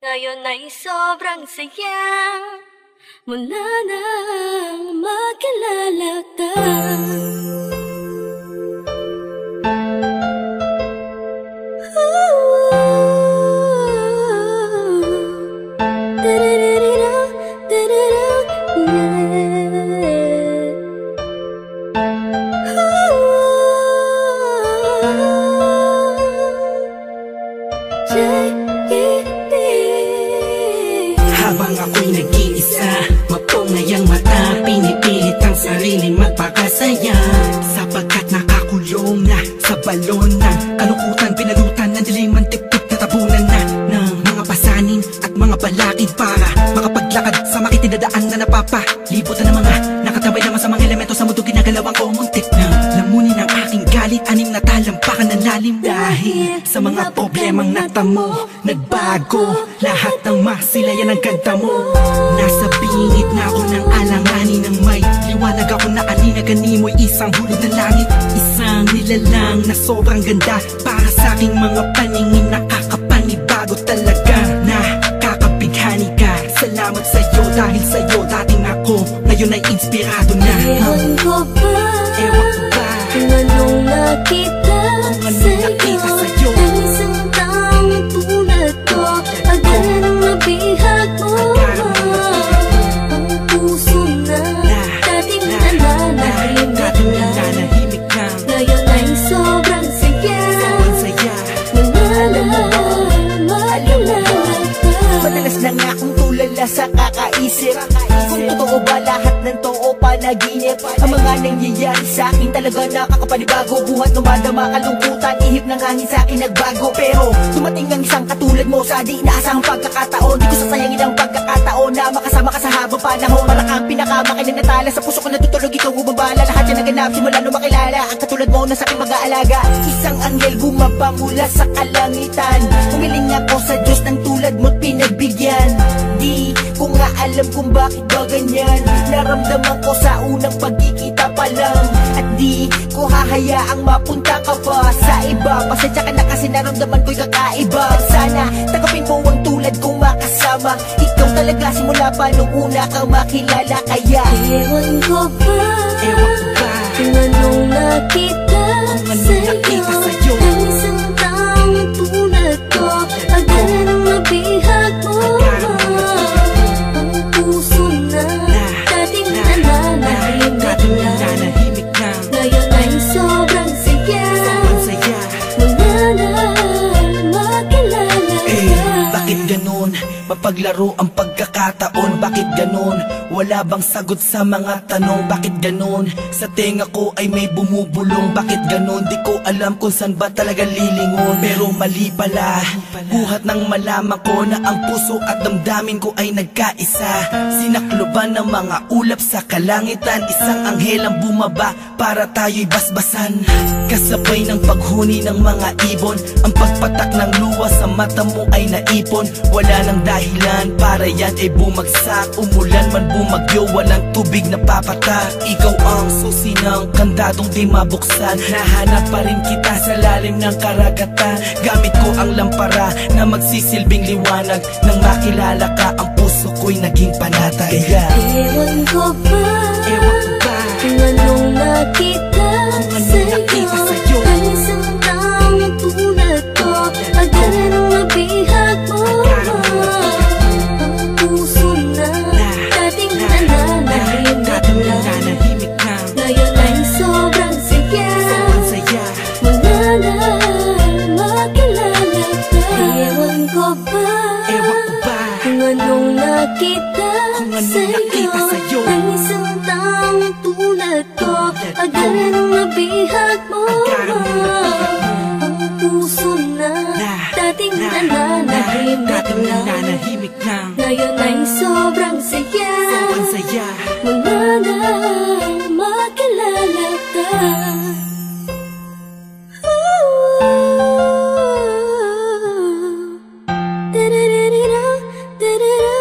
Ngayon ay sobrang saya mula nang makilala ka. Habang ako'y nag-iisa, mapungay ang mata, pinipilit ang sarili magpakasaya. Sapagkat nakakulong na sa balon ng kalungkutan, pinalutan ng dilim ang tipik na tabunan na ng mga pasanin at mga balakid para makapaglakad sa makitidadaan na napapalibutan ng mga nakatabay naman sa mga elemento sa mundo. Ginagalawang ko muntik na lamunin ang aking galit, anim na talampakan ng lalim. Dahil sa mga problemang natamo, nagbago lahat ng masilayan ng ganda mo. Nasa bingit na ako ng alanganin ng may liwanag ako na alinagan mo'y isang hulog ng langit. Isang nilalang na sobrang ganda para sa aking mga paningin, nakakapanibago talaga. Nakakabighani ka, salamat sa'yo, dahil sa'yo dating ako ngayon ay inspirado na. Ewan ko ba, ewan ko ba kung anong nakita sa'yo, ang isang taong tulad ko, agad ang nabihag mo. Ang puso na dating nananahimik na, ngayon ay sobrang saya mula nang makilala ka. Madalas na nga akong tulala sa kakaisip kung totoo ba lahat ng to o panaginip. Ang mga nangyayari sa akin talaga nakakapanibago. Buhat numadama, kalungkutan, ihip ng hangin sa akin nagbago. Pero dumating ang isang katulad mo sa di inaasahang pagkakataon. Di ko sasayangin ang pagkakataon na makasama ka sa habang panahon. Para kang pinakamakinanatala sa puso ko natutulog, ikaw bumabala. Lahat yan naganap simula nung makilala ang katulad mo na sa aking mag-aalaga. Isang anghel bumaba mula sa kalangitan. Humiling ako sa Diyos ng tulad mo't pinagbigyan. Di ko nga alam kung bakit ba ganyan. Naramdaman ko sa unang pagkikita pa lang. At di ko hahayaang mapunta ka pa sa iba. Pasensya ka na kasi naramdaman ko'y kakaiba. At sana tanggapin mo ang tulad kong makasama. Ikaw talaga simula pa nung una kang makilala. Kaya ewan ko ba, kung anong nakita sa'yo, ang isang taong tulad ko, agad ang nabihag mo. Ang puso na dating nananahimik na, ngayon ay sobrang saya mula nang makilala ka. Bakit ganun? Mapaglaro ang pagkakataon. Bakit ganun? Wala bang sagot sa mga tanong? Bakit ganun? Sa tenga ko ay may bumubulong. Bakit ganun? Di ko alam kung saan ba talaga lilingon. Pero mali pala, buhat nang malaman ko na ang puso at damdamin ko ay nagkaisa. Sinakloban ng mga ulap sa kalangitan, isang anghel ang bumaba para tayo'y basbasan. Kasabay ng paghuni ng mga ibon, ang pagpatak ng luha sa mata mo ay naipon. Wala nang dahilan para yan ay bumagsak. Umulan man bumagyo, walang tubig na papatak. Ikaw ang susi ng kandadong di mabuksan. Nahanap pa rin kita sa lalim ng karagatan. Gamit ko ang lampara na magsisilbing liwanag. Nang makilala ka, ang puso ko'y naging panatag. Kaya ewan ko ba, kung anong nakita sa'yo, ang isang taong tulad ko, agad ang nabihag mo. Ang puso na dating nananahimik na, ngayon ay sobrang saya mula nang makilala ka. Ewan ko ba, kung anong nakita sa'yo, ang isang taong tulad ko, agad ang nabihag mo. Ang puso na dating nananahimik na, ngayon ay sobrang saya mula nang makilala ka. Da-da-da-da-da, da-da-da.